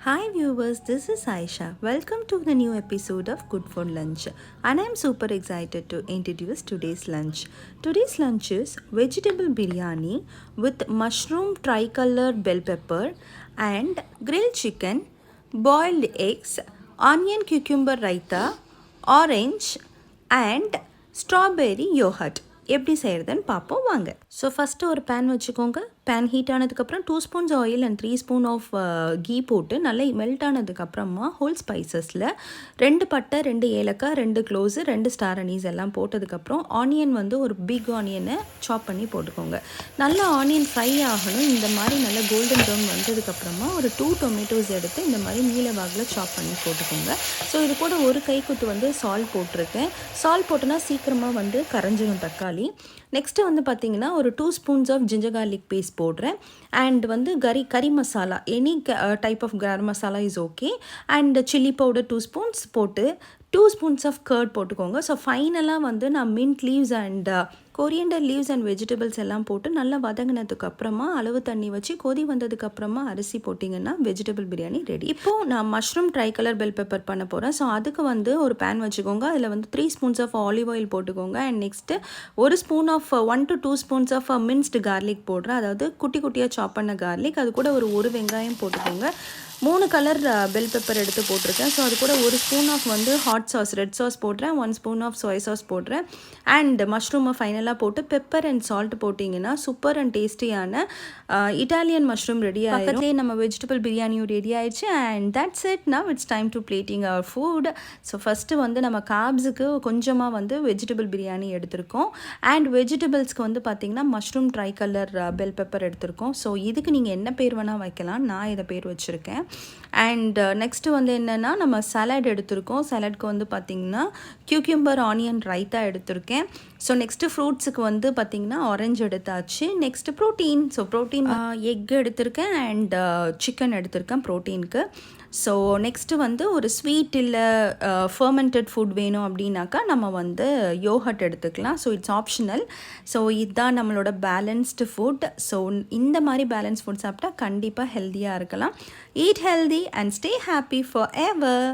Hi viewers, this is Aisha. Welcome to the new episode of Good for Lunch. And I am super excited to introduce today's lunch. Today's lunch is vegetable biryani with mushroom tricolor bell pepper and grilled chicken, boiled eggs, onion cucumber raita, orange and strawberry yogurt. எப்படி செய்கிறதுன்னு பார்ப்போம் வாங்க. So first ஒரு pan வச்சுக்கோங்க. Pan heat ஆனதுக்கப்புறம் 2 spoons oil and 3 spoon of ghee போட்டு நல்லா melt ஆனதுக்கப்புறமா ஹோல் ஸ்பைசஸில் 2 பட்டை, 2 ஏலக்காய், 2 க்ளோஸு, 2 ஸ்டார் அனீஸ் எல்லாம் போட்டதுக்கப்புறம் ஆனியன் வந்து ஒரு பிக் ஆனியனை சாப் பண்ணி போட்டுக்கோங்க. நல்லா ஆனியன் ஃப்ரை ஆகணும். இந்த மாதிரி நல்லா கோல்டன் ப்ரௌன் வந்ததுக்கப்புறமா ஒரு 2 டொமேட்டோஸ் எடுத்து இந்த மாதிரி நீல வாகில் சாப் பண்ணி போட்டுக்கோங்க. ஸோ இது கூட ஒரு கைக்குத்து வந்து சால்ட் போட்டிருக்கேன். சால்ட் போட்டோன்னா சீக்கிரமாக வந்து கரைஞ்சிடும் தக்காளி. நெக்ஸ்ட்டு வந்து பார்த்திங்கன்னா ஒரு 2 spoons of ginger garlic paste போடுறேன். அண்ட் வந்து curry masala any type of garam masala is okay. And chilli powder 2 spoons போட்டு 2 ஸ்பூன்ஸ் ஆஃப் கர்ட் போட்டுக்கோங்க. ஸோ ஃபைனலாக வந்து நான் mint leaves and coriander leaves and vegetables எல்லாம் போட்டு நல்லா வதங்கினதுக்கப்புறமா அளவு தண்ணி வச்சு கொதி வந்ததுக்கப்புறமா அரிசி போட்டிங்கன்னா வெஜிடபிள் பிரியாணி ரெடி. இப்போது நான் mushroom try colour bell pepper பண்ண போகிறேன். ஸோ அதுக்கு வந்து ஒரு பேன் வச்சுக்கோங்க. அதில் வந்து 3 ஸ்பூன்ஸ் ஆஃப் ஆலிவ் ஆயில் போட்டுக்கோங்க. அண்ட் நெக்ஸ்ட்டு ஒரு spoon of 1 to 2 spoons of minced garlic போடுறேன். அதாவது குட்டி குட்டியாக சாப் பண்ண கார்லிக். அது கூட ஒரு வெங்காயம் போட்டுக்கோங்க. 3 கலர் பெல் பெப்பர் எடுத்து போட்டிருக்கேன். ஸோ அது கூட ஒரு ஸ்பூன் ஆஃப் வந்து ஹாட் சாஸ் ரெட் சாஸ் போடுறேன். 1 ஸ்பூன் ஆஃப் சோய் சாஸ் போடுறேன். அண்ட் மஷ்ரூமை ஃபைனலாக போட்டு பெப்பர் அண்ட் சால்ட் போட்டிங்கன்னா சூப்பர் அண்ட் டேஸ்டியான இட்டாலியன் மஷ்ரூம் ரெடி ஆகிடும். பக்கத்துலேயே நம்ம வெஜிடபிள் பிரியாணியும் ரெடி ஆயிடுச்சு. And that's it. Now it's time to plating our food. So first வந்து நம்ம காப்ஸுக்கு கொஞ்சமாக வந்து வெஜிடபிள் பிரியாணி எடுத்திருக்கோம். அண்ட் வெஜிடபிள்ஸ்க்கு வந்து பார்த்திங்கன்னா mushroom try colour bell pepper எடுத்திருக்கோம். ஸோ இதுக்கு நீங்கள் என்ன பேர் வேணால் வைக்கலாம். நான் இதை பேர் வச்சுருக்கேன். அண்ட் நெக்ஸ்ட்டு வந்து என்னென்னா நம்ம சலாட் எடுத்திருக்கோம். சலாட்க்கு வந்து பார்த்திங்கன்னா கியூக்யூம்பர் ஆனியன் ரைத்தா எடுத்திருக்கேன். ஸோ நெக்ஸ்ட்டு ஃப்ரூட்ஸுக்கு வந்து பார்த்திங்கன்னா ஆரஞ்சு எடுத்தாச்சு. Next protein. So protein egg எடுத்திருக்கேன் அண்ட் சிக்கன் எடுத்திருக்கேன் ப்ரோட்டீனுக்கு. ஸோ நெக்ஸ்ட்டு வந்து ஒரு ஸ்வீட் இல்லை ஃபர்மெண்டட் ஃபுட் வேணும் அப்படின்னாக்கா நம்ம வந்து யோகட் எடுத்துக்கலாம். So it's optional. ஸோ இதுதான் நம்மளோட பேலன்ஸ்டு ஃபுட். ஸோ இந்த மாதிரி பேலன்ஸ் ஃபுட் சாப்பிட்டா கண்டிப்பாக ஹெல்த்தியாக இருக்கலாம். Eat healthy and stay happy for ever.